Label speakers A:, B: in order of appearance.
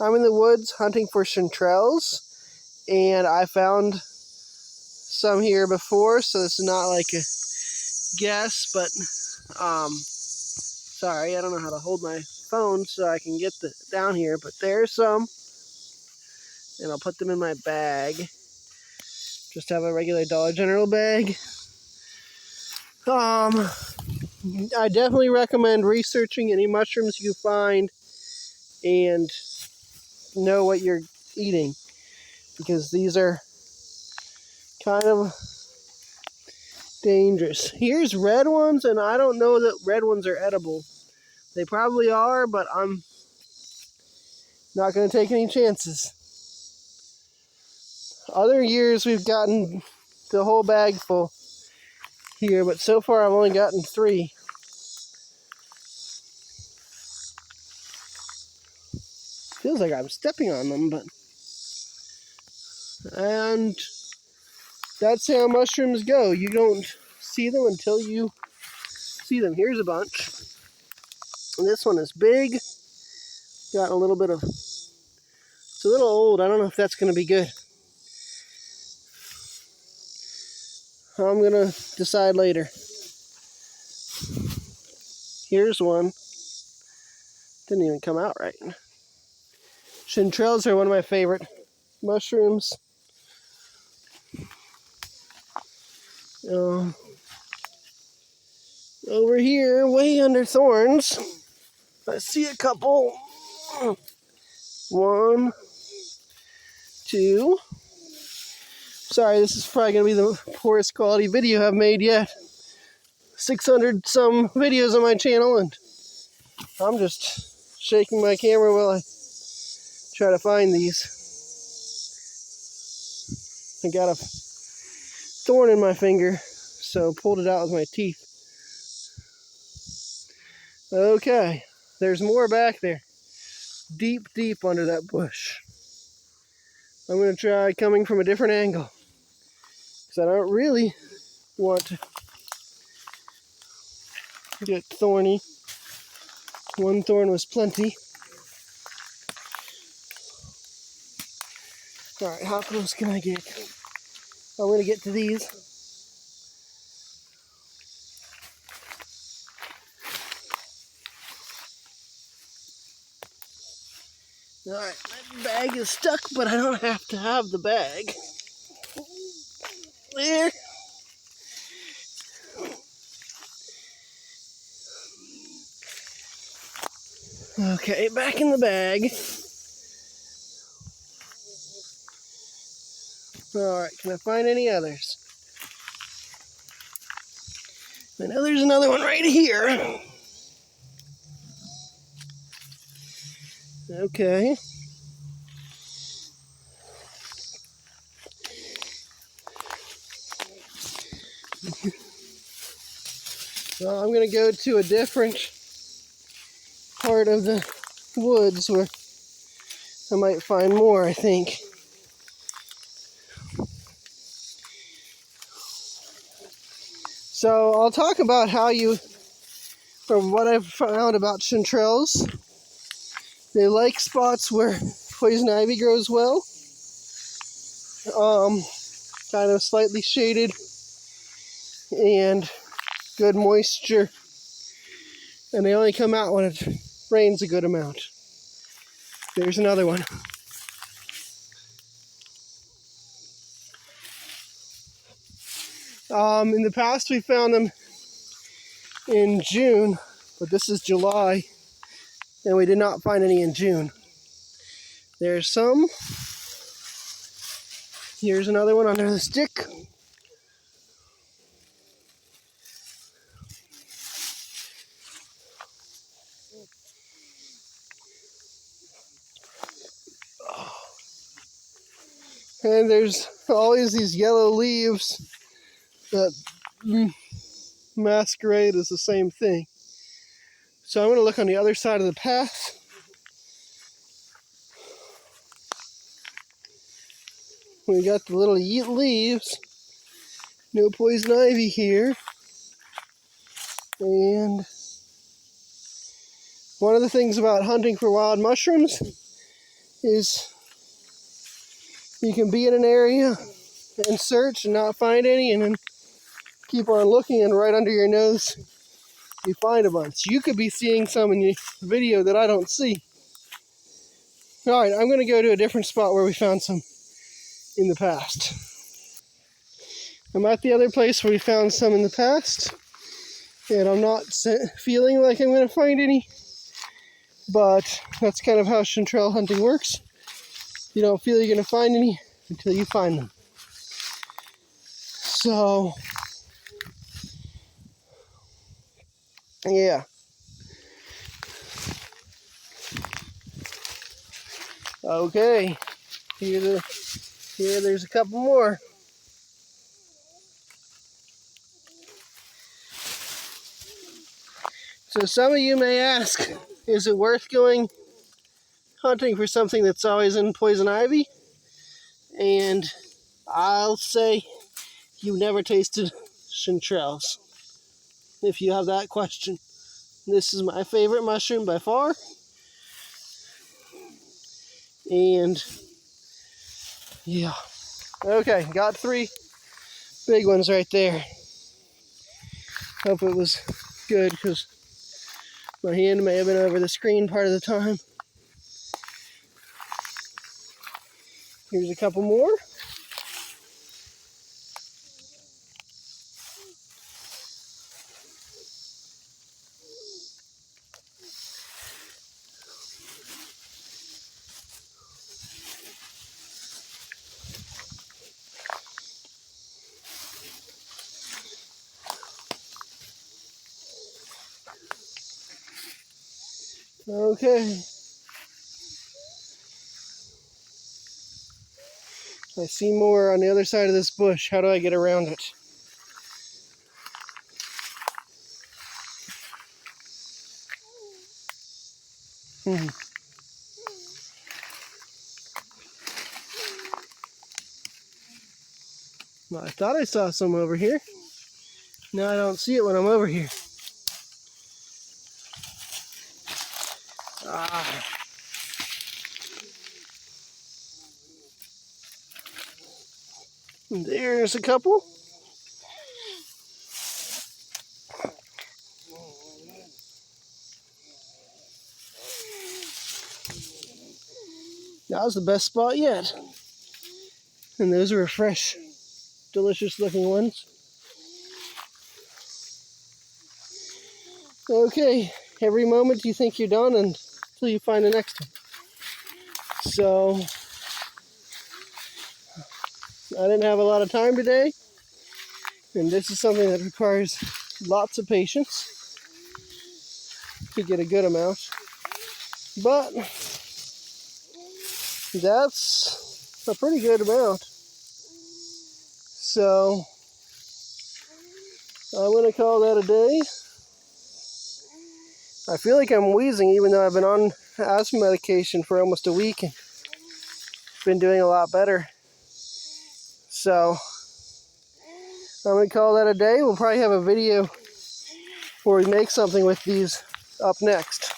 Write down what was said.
A: I'm in the woods hunting for chanterelles, and I found some here before, so it's not like a guess, but sorry, I don't know how to hold my phone so I can get down here, but there's some, and I'll put them in my bag. Just have a regular Dollar General bag. I definitely recommend researching any mushrooms you find and know what you're eating, because these are kind of dangerous. Here's red ones, and I don't know that red ones are edible. They probably are, but I'm not going to take any chances. Other years we've gotten the whole bag full here, but so far I've only gotten 3. Feels like I'm stepping on them, but... And that's how mushrooms go. You don't see them until you see them. Here's a bunch. And this one is big. Got a little bit of... It's a little old. I don't know if that's going to be good. I'm going to decide later. Here's one. Didn't even come out right. Chanterelles are one of my favorite mushrooms. Over here, way under thorns, I see a couple. 1, 2. Sorry, this is probably going to be the poorest quality video I've made yet. 600 some videos on my channel, and I'm just shaking my camera while I try to find these. I got a thorn in my finger, so pulled it out with my teeth. Okay, there's more back there. Deep, deep under that bush. I'm going to try coming from a different angle, because I don't really want to get thorny. 1 thorn was plenty. Alright, how close can I get? I'm going to get to these. Alright, my bag is stuck, but I don't have to have the bag. There. Okay, back in the bag. Alright, can I find any others? I know there's another one right here. Okay. Well, I'm going to go to a different part of the woods where I might find more, I think. So I'll talk about how you, from what I've found about chanterelles, they like spots where poison ivy grows well. Kind of slightly shaded and good moisture. And they only come out when it rains a good amount. There's another one. In the past we found them in June, but this is July, and we did not find any in June. There's some. Here's another one under the stick. And there's always these yellow leaves that masquerade as the same thing. So I'm going to look on the other side of the path. We got the little leaves. No poison ivy here. And one of the things about hunting for wild mushrooms is you can be in an area and search and not find any, and then keep on looking, and right under your nose you find a bunch. You could be seeing some in your video that I don't see. Alright, I'm going to go to a different spot where we found some in the past. I'm at the other place where we found some in the past, and I'm not feeling like I'm going to find any, but that's kind of how chanterelle hunting works. You don't feel you're going to find any until you find them. So, yeah. Okay, there's a couple more. So some of you may ask, is it worth going hunting for something that's always in poison ivy? And I'll say you've never tasted chanterelles. If you have that question, this is my favorite mushroom by far. And yeah, okay, got 3 big ones right there. Hope it was good, because my hand may have been over the screen part of the time. Here's a couple more. Okay. I see more on the other side of this bush. How do I get around it? Well, I thought I saw some over here. No, I don't see it when I'm over here. Ah. There's a couple. That was the best spot yet. And those are fresh, delicious looking ones. Okay, every moment you think you're done until you find the next one. So, I didn't have a lot of time today, and this is something that requires lots of patience to get a good amount. But that's a pretty good amount. So, I'm going to call that a day. I feel like I'm wheezing even though I've been on asthma medication for almost a week and been doing a lot better. So, I'm going to call that a day. We'll probably have a video where we make something with these up next.